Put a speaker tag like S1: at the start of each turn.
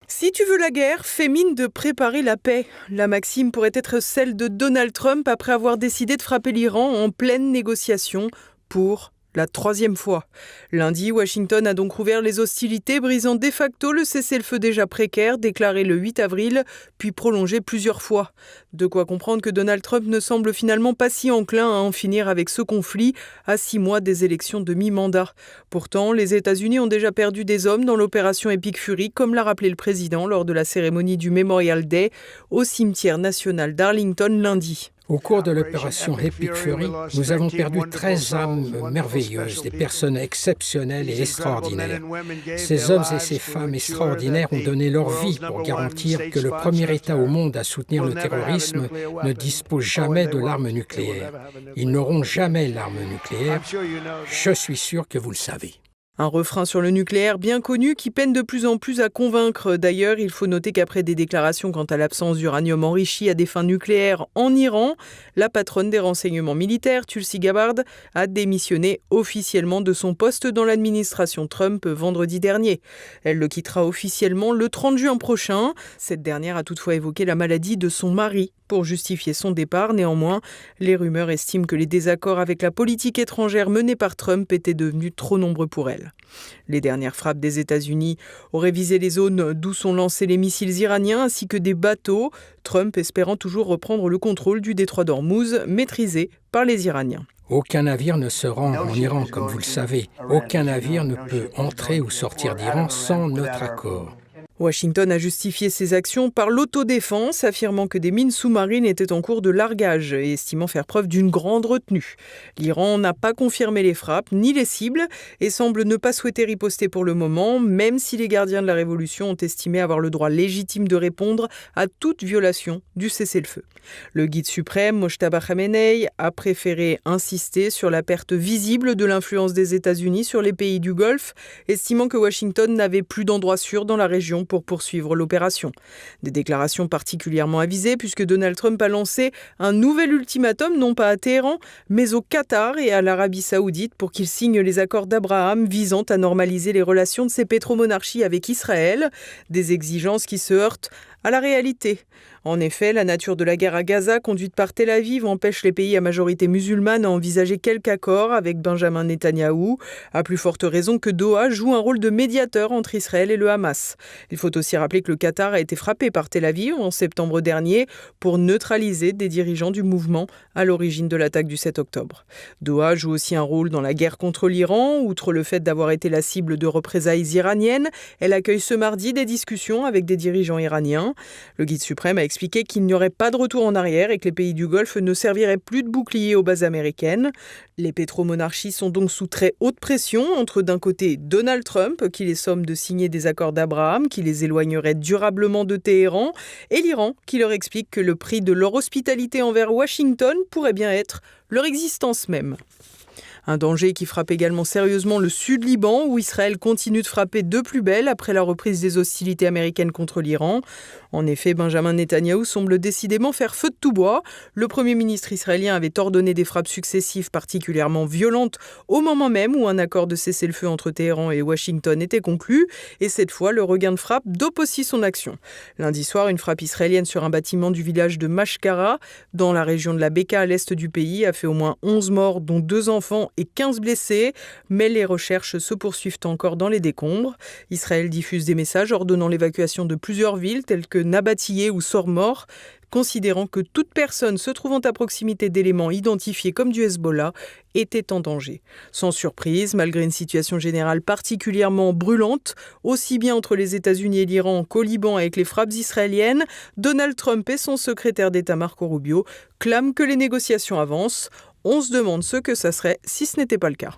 S1: Si tu veux la guerre, fais mine de préparer la paix. La maxime pourrait être celle de Donald Trump après avoir décidé de frapper l'Iran en pleine négociation pour la troisième fois. Lundi, Washington a donc rouvert les hostilités, brisant de facto le cessez-le-feu déjà précaire, déclaré le 8 avril, puis prolongé plusieurs fois. De quoi comprendre que Donald Trump ne semble finalement pas si enclin à en finir avec ce conflit à 6 mois des élections de mi-mandat. Pourtant, les États-Unis ont déjà perdu des hommes dans l'opération Epic Fury, comme l'a rappelé le président lors de la cérémonie du Memorial Day au cimetière national d'Arlington lundi.
S2: Au cours de l'opération Epic Fury, nous avons perdu 13 âmes merveilleuses, des personnes exceptionnelles et extraordinaires. Ces hommes et ces femmes extraordinaires ont donné leur vie pour garantir que le premier État au monde à soutenir le terrorisme ne dispose jamais de l'arme nucléaire. Ils n'auront jamais l'arme nucléaire. Je suis sûr que vous le savez.
S1: Un refrain sur le nucléaire bien connu qui peine de plus en plus à convaincre. D'ailleurs, il faut noter qu'après des déclarations quant à l'absence d'uranium enrichi à des fins nucléaires en Iran, la patronne des renseignements militaires, Tulsi Gabbard, a démissionné officiellement de son poste dans l'administration Trump vendredi dernier. Elle le quittera officiellement le 30 juin prochain. Cette dernière a toutefois évoqué la maladie de son mari pour justifier son départ. Néanmoins, les rumeurs estiment que les désaccords avec la politique étrangère menée par Trump étaient devenus trop nombreux pour elle. Les dernières frappes des États-Unis auraient visé les zones d'où sont lancés les missiles iraniens ainsi que des bateaux, Trump espérant toujours reprendre le contrôle du détroit d'Ormuz, maîtrisé par les Iraniens.
S2: Aucun navire ne se rend en Iran, comme vous le savez. Aucun navire ne peut entrer ou sortir d'Iran sans notre accord.
S1: Washington a justifié ses actions par l'autodéfense, affirmant que des mines sous-marines étaient en cours de largage et estimant faire preuve d'une grande retenue. L'Iran n'a pas confirmé les frappes ni les cibles et semble ne pas souhaiter riposter pour le moment, même si les gardiens de la révolution ont estimé avoir le droit légitime de répondre à toute violation du cessez-le-feu. Le guide suprême, Mojtaba Khamenei, a préféré insister sur la perte visible de l'influence des États-Unis sur les pays du Golfe, estimant que Washington n'avait plus d'endroit sûr dans la région pour poursuivre l'opération. Des déclarations particulièrement avisées puisque Donald Trump a lancé un nouvel ultimatum non pas à Téhéran mais au Qatar et à l'Arabie Saoudite pour qu'ils signent les accords d'Abraham visant à normaliser les relations de ces pétromonarchies avec Israël, des exigences qui se heurtent à la réalité. En effet, la nature de la guerre à Gaza conduite par Tel Aviv empêche les pays à majorité musulmane à envisager quelque accord avec Benjamin Netanyahou, à plus forte raison que Doha joue un rôle de médiateur entre Israël et le Hamas. Il faut aussi rappeler que le Qatar a été frappé par Tel Aviv en septembre dernier pour neutraliser des dirigeants du mouvement à l'origine de l'attaque du 7 octobre. Doha joue aussi un rôle dans la guerre contre l'Iran. Outre le fait d'avoir été la cible de représailles iraniennes, elle accueille ce mardi des discussions avec des dirigeants iraniens. Le guide suprême a expliqué qu'il n'y aurait pas de retour en arrière et que les pays du Golfe ne serviraient plus de bouclier aux bases américaines. Les pétromonarchies sont donc sous très haute pression entre d'un côté Donald Trump qui les somme de signer des accords d'Abraham qui les éloigneraient durablement de Téhéran et l'Iran qui leur explique que le prix de leur hospitalité envers Washington pourrait bien être leur existence même. Un danger qui frappe également sérieusement le Sud-Liban, où Israël continue de frapper de plus belle après la reprise des hostilités américaines contre l'Iran. En effet, Benjamin Netanyahou semble décidément faire feu de tout bois. Le Premier ministre israélien avait ordonné des frappes successives particulièrement violentes au moment même où un accord de cessez-le-feu entre Téhéran et Washington était conclu. Et cette fois, le regain de frappe dope aussi son action. Lundi soir, une frappe israélienne sur un bâtiment du village de Mashkara, dans la région de la Beka à l'est du pays, a fait au moins 11 morts, dont 2 enfants et 15 blessés, mais les recherches se poursuivent encore dans les décombres. Israël diffuse des messages ordonnant l'évacuation de plusieurs villes telles que Nabatiyeh ou Sor-Mor, considérant que toute personne se trouvant à proximité d'éléments identifiés comme du Hezbollah était en danger. Sans surprise, malgré une situation générale particulièrement brûlante, aussi bien entre les États-Unis et l'Iran qu'au Liban avec les frappes israéliennes, Donald Trump et son secrétaire d'État Marco Rubio clament que les négociations avancent. On se demande ce que ça serait si ce n'était pas le cas.